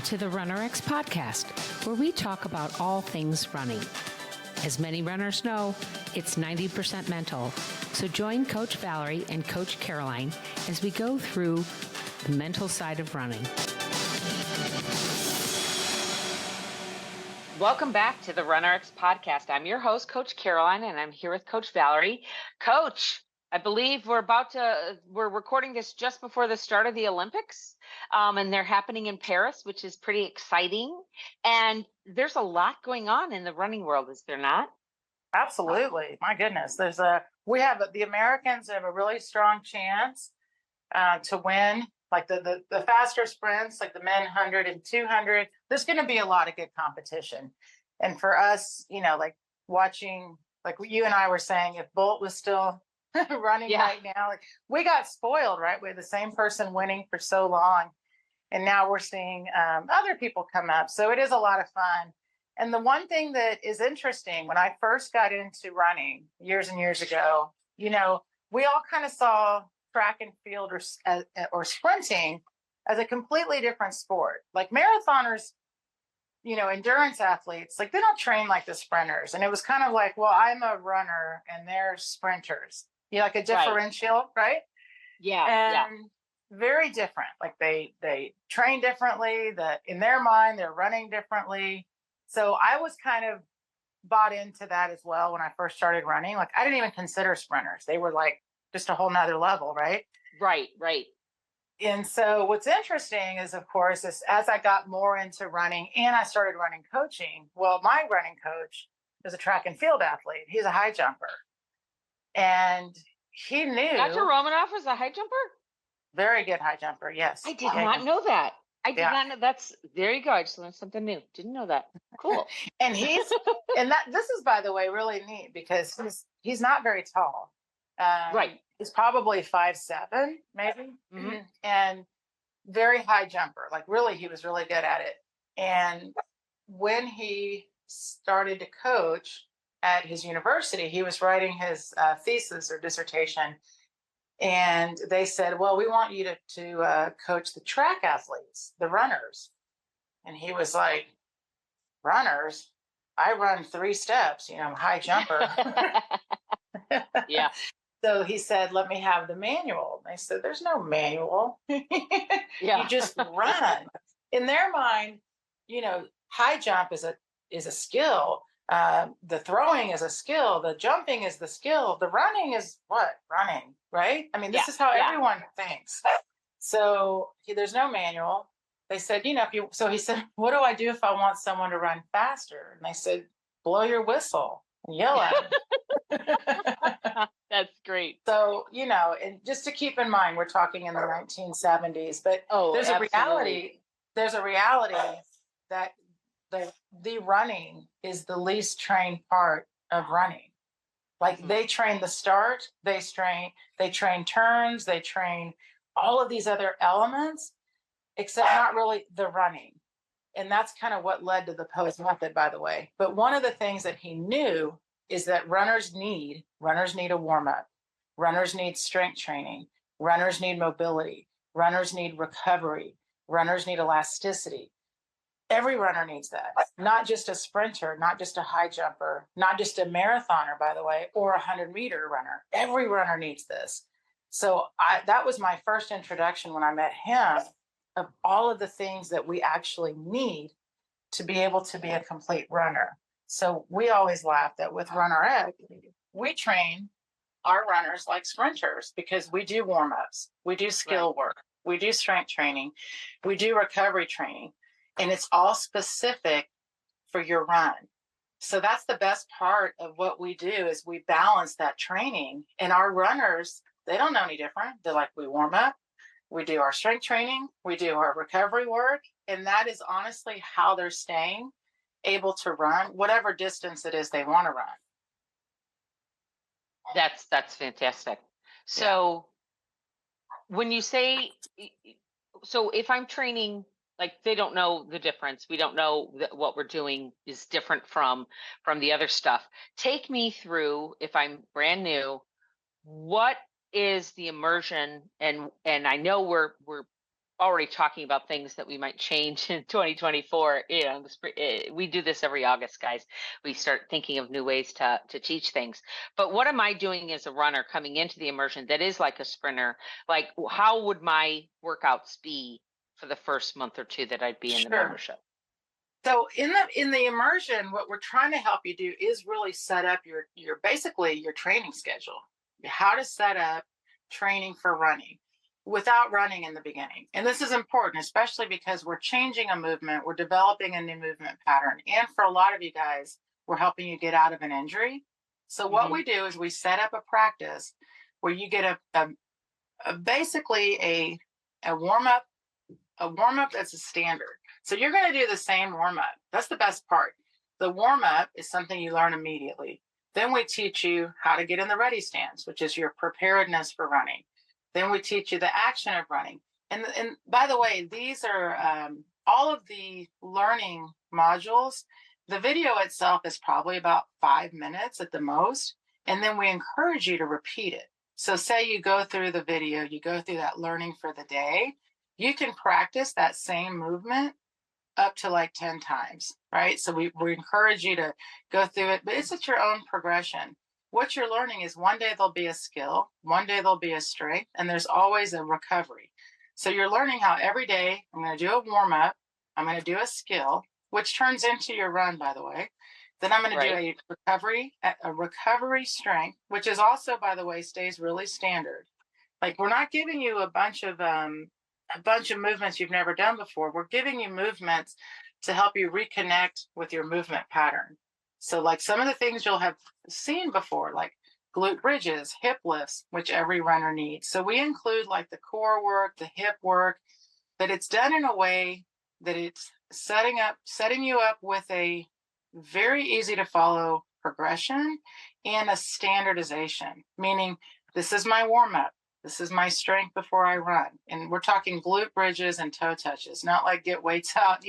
to the RunRX podcast, where we talk about all things running. As many runners know, it's 90% mental. So join Coach Valerie and Coach Caroline as we go through the mental side of running. Welcome back to the RunRX podcast. I'm your host, Coach Caroline, and I'm here with Coach Valerie. Coach, I believe we're recording this just before the start of the Olympics, and they're happening in Paris, which is pretty exciting. And there's a lot going on in the running world, is there not? Absolutely. My goodness. The Americans have a really strong chance to win, like the faster sprints, like the men 100 and 200. There's going to be a lot of good competition. And for us, like watching, like you and I were saying, if Bolt was still running right now, like we got spoiled, right? We had the same person winning for so long. And now we're seeing other people come up. So it is a lot of fun. And the one thing that is interesting, when I first got into running years and years ago, we all kind of saw track and field or sprinting as a completely different sport. Like marathoners, endurance athletes, like they don't train like the sprinters. And it was kind of like, well, I'm a runner and they're sprinters. Like a differential, right? Yeah. And very different. Like they train differently, that in their mind, they're running differently. So I was kind of bought into that as well when I first started running. Like I didn't even consider sprinters. They were like just a whole nother level, right? Right. And so what's interesting is, of course, as I got more into running and I started running coaching, well, my running coach is a track and field athlete. He's a high jumper. And he knew. Dr. Romanoff was a high jumper? Very good high jumper, yes. I did not know that. I did not know. There you go. I just learned something new. Didn't know that. Cool. And this is, by the way, really neat because he's not very tall. Right. He's probably 5'7", maybe, and very high jumper. Like really, he was really good at it. And when he started to coach at his university, he was writing his thesis or dissertation. And they said, well, we want you to coach the track athletes, the runners. And he was like, runners? I run 3 steps, I'm a high jumper. Yeah. So he said, let me have the manual. And I said, there's no manual. Yeah. You just run. In their mind, high jump is a skill. The throwing is a skill. The jumping is the skill. The running is what? Running, right? I mean, this is how everyone thinks. So there's no manual. They said, so he said, what do I do if I want someone to run faster? And I said, blow your whistle and yell at them. That's great. So, and just to keep in mind, we're talking in the 1970s, but there's a reality that the running is the least trained part of running. Like they train the start, they train turns, they train all of these other elements, except not really the running. And that's kind of what led to the Pose method, by the way. But one of the things that he knew is that runners need a warm-up. Runners need strength training. Runners need mobility. Runners need recovery. Runners need elasticity. Every runner needs that, not just a sprinter, not just a high jumper, not just a marathoner, by the way, or a 100-meter runner. Every runner needs this. So that was my first introduction when I met him of all of the things that we actually need to be able to be a complete runner. So we always laugh that with RunRX, we train our runners like sprinters because we do warm-ups, we do skill work, we do strength training, we do recovery training. And it's all specific for your run. So that's the best part of what we do is we balance that training. And our runners, they don't know any different. They're like, we warm up, we do our strength training, we do our recovery work. And that is honestly how they're staying able to run whatever distance it is they want to run. That's fantastic. So when you say, so if I'm training, like they don't know the difference. We don't know that what we're doing is different from the other stuff. Take me through, if I'm brand new, what is the immersion? And I know we're already talking about things that we might change in 2024. We do this every August, guys. We start thinking of new ways to teach things. But what am I doing as a runner coming into the immersion that is like a sprinter? Like, how would my workouts be for the first month or two that I'd be in the membership? So in the immersion, what we're trying to help you do is really set up your basically your training schedule, how to set up training for running without running in the beginning. And this is important, especially because we're changing a movement, we're developing a new movement pattern. And for a lot of you guys, we're helping you get out of an injury. So what we do is we set up a practice where you get basically a warm up that's a standard. So you're going to do the same warm up. That's the best part. The warm up is something you learn immediately. Then we teach you how to get in the ready stance, which is your preparedness for running. Then we teach you the action of running. And by the way, these are all of the learning modules. The video itself is probably about 5 minutes at the most. And then we encourage you to repeat it. So say you go through the video, you go through that learning for the day, you can practice that same movement up to like 10 times, right? So we encourage you to go through it, but it's at your own progression. What you're learning is one day there'll be a skill, one day there'll be a strength, and there's always a recovery. So you're learning how every day I'm going to do a warm up, I'm going to do a skill, which turns into your run, by the way. Then I'm going to do a recovery strength, which is also, by the way, stays really standard. Like we're not giving you a bunch of movements you've never done before. We're giving you movements to help you reconnect with your movement pattern. So like some of the things you'll have seen before, like glute bridges, hip lifts, which every runner needs. So we include like the core work, the hip work, but it's done in a way that it's setting you up with a very easy to follow progression and a standardization, meaning this is my warm up. This is my strength before I run. And we're talking glute bridges and toe touches, not like get weights out,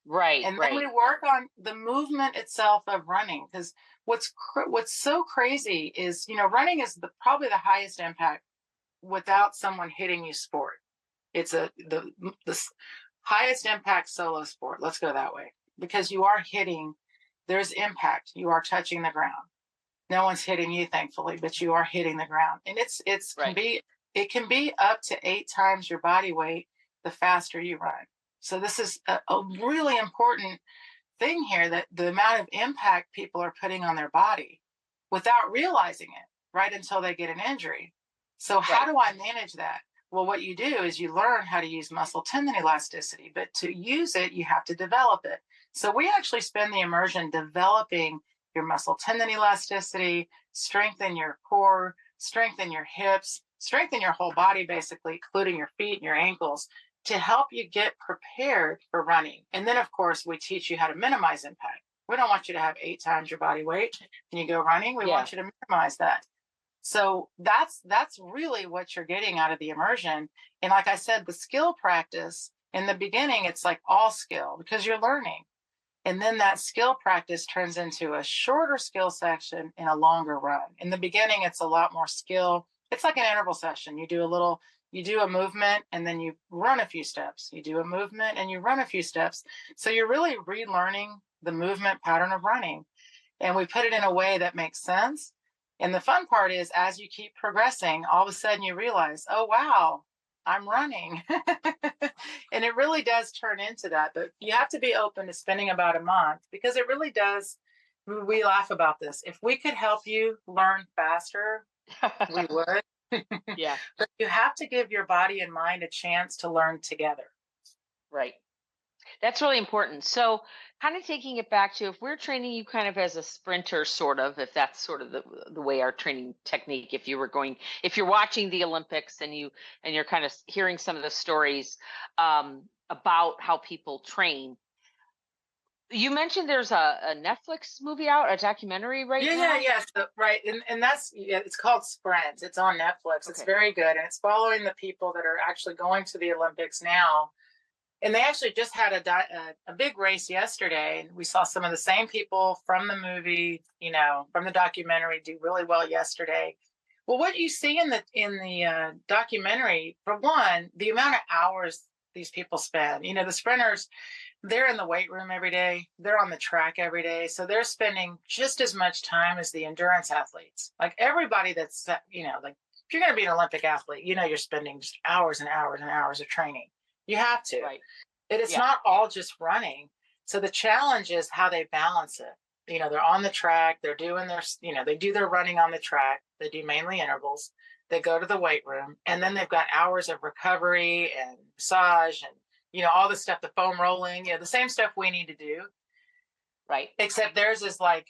Right. And then we work on the movement itself of running, because what's so crazy is, running is probably the highest impact without someone hitting you sport. It's the highest impact solo sport. Let's go that way, because you are hitting, there's impact. You are touching the ground. No one's hitting you, thankfully, but you are hitting the ground. And it can be up to 8 times your body weight the faster you run. So this is a really important thing here, that the amount of impact people are putting on their body without realizing it right until they get an injury. So how do I manage that? Well, what you do is you learn how to use muscle tendon elasticity, but to use it, you have to develop it. So we actually spend the immersion developing your muscle tendon elasticity, strengthen your core, strengthen your hips, strengthen your whole body, basically, including your feet and your ankles, to help you get prepared for running. And then, of course, we teach you how to minimize impact. We don't want you to have 8 times your body weight when you go running. We want you to minimize that. So that's really what you're getting out of the immersion. And like I said, the skill practice in the beginning, it's like all skill because you're learning. And then that skill practice turns into a shorter skill section and a longer run. In the beginning, it's a lot more skill. It's like an interval session. You do a movement and then you run a few steps. You do a movement and you run a few steps. So you're really relearning the movement pattern of running. And we put it in a way that makes sense. And the fun part is, as you keep progressing, all of a sudden you realize, oh, wow, I'm running. And it really does turn into that. But you have to be open to spending about a month, because it really does. We laugh about this. If we could help you learn faster, we would. Yeah. But you have to give your body and mind a chance to learn together. Right. That's really important. So kind of taking it back to, if we're training you kind of as a sprinter, sort of, if that's sort of the way our training technique, if you're watching the Olympics and you're kind of hearing some of the stories about how people train. You mentioned there's a Netflix movie out, a documentary now? Yeah. So, right. And that's, it's called Sprint. It's on Netflix. It's very good. And it's following the people that are actually going to the Olympics now. And they actually just had a big race yesterday. And we saw some of the same people from the movie, from the documentary, do really well yesterday. Well, what you see in the documentary, for one, the amount of hours these people spend. You know, the sprinters, they're in the weight room every day. They're on the track every day. So they're spending just as much time as the endurance athletes. Like everybody that's, you know, like if you're going to be an Olympic athlete, you know, you're spending just hours and hours and hours of training. You have to. Right. It's not all just running. So the challenge is how they balance it. You know, they're on the track, they're doing their, you know, they do their running on the track. They do mainly intervals. They go to the weight room, and then they've got hours of recovery and massage and, you know, all the stuff, the foam rolling, you know, the same stuff we need to do. Right. Except theirs is like,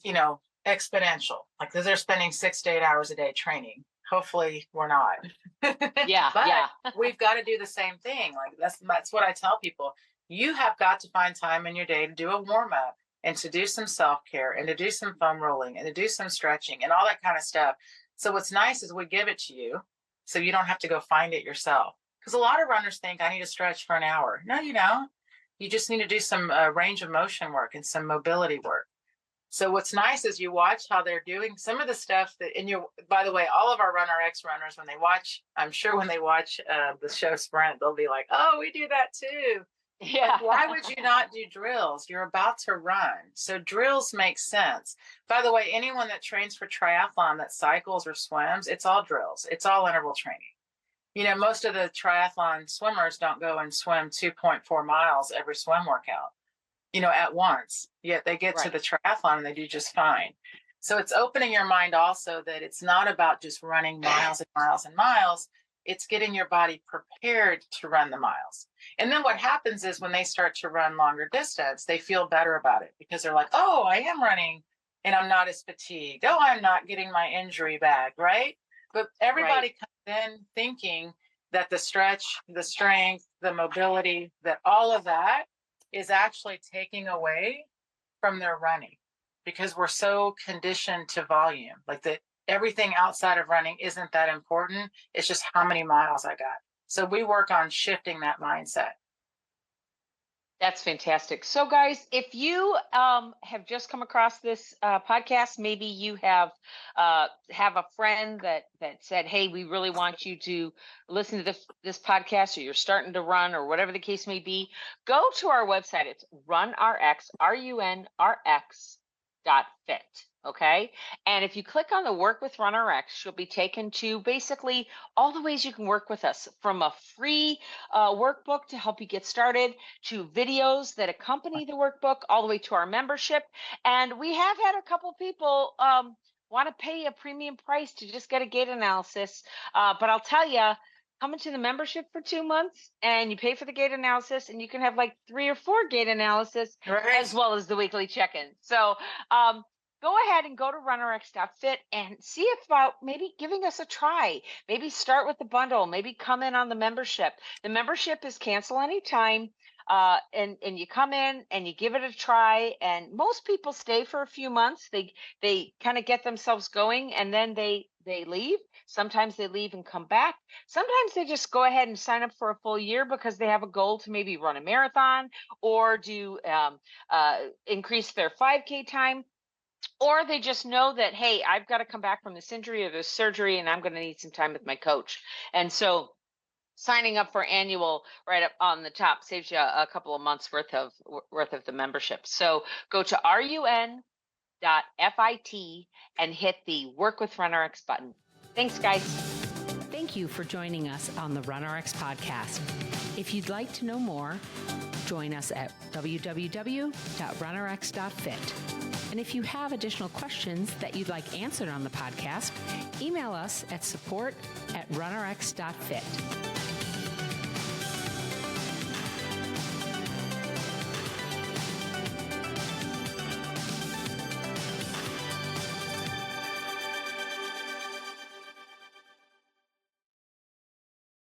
you know, exponential. Like, because they're spending 6 to 8 hours a day training. Hopefully we're not. Yeah. But yeah. we've got to do the same thing. Like that's what I tell people. You have got to find time in your day to do a warm up and to do some self-care and to do some foam rolling and to do some stretching and all that kind of stuff. So what's nice is we give it to you so you don't have to go find it yourself. Because a lot of runners think I need to stretch for an hour. No, you don't. You just need to do some range of motion work and some mobility work. So what's nice is you watch how they're doing some of the stuff that, and you, by the way, all of our RunRX runners, when they watch, I'm sure when they watch the show Sprint, they'll be like, oh, we do that too. Yeah. Like, why would you not do drills? You're about to run. So drills make sense. By the way, anyone that trains for triathlon that cycles or swims, it's all drills. It's all interval training. You know, most of the triathlon swimmers don't go and swim 2.4 miles every swim workout, you know, at once. Yet they get to the triathlon and they do just fine. So it's opening your mind also that it's not about just running miles and miles and miles. It's getting your body prepared to run the miles. And then what happens is when they start to run longer distance, they feel better about it because they're like, oh, I am running and I'm not as fatigued. Oh, I'm not getting my injury back, right? But everybody comes in thinking that the stretch, the strength, the mobility, that all of that is actually taking away from their running because we're so conditioned to volume. Like that everything outside of running isn't that important. It's just how many miles I got. So we work on shifting that mindset. That's fantastic. So guys, if you have just come across this podcast, maybe you have a friend that said, hey, we really want you to listen to this podcast, or you're starting to run, or whatever the case may be, go to our website. It's RunRX, RunRX.fit. Okay. And if you click on the work with RunRX, you'll be taken to basically all the ways you can work with us, from a free workbook to help you get started, to videos that accompany the workbook, all the way to our membership. And we have had a couple people want to pay a premium price to just get a gait analysis. But I'll tell you, come into the membership for 2 months and you pay for the gait analysis, and you can have like 3 or 4 gait analysis as well as the weekly check-in. So go ahead and go to runrx.fit and see about maybe giving us a try. Maybe start with the bundle, maybe come in on the membership. The membership is cancel anytime. And you come in and you give it a try, and most people stay for a few months. They kind of get themselves going, and then they leave. Sometimes they leave and come back. Sometimes they just go ahead and sign up for a full year because they have a goal to maybe run a marathon or do increase their 5K time. Or they just know that, hey, I've got to come back from this injury or this surgery, and I'm going to need some time with my coach. And so signing up for annual right up on the top saves you a couple of months worth of the membership. So go to run.fit and hit the Work with RunRX button. Thanks, guys. Thank you for joining us on the RunRX podcast. If you'd like to know more, join us at www.runrx.fit. And if you have additional questions that you'd like answered on the podcast, email us at support@runrx.fit.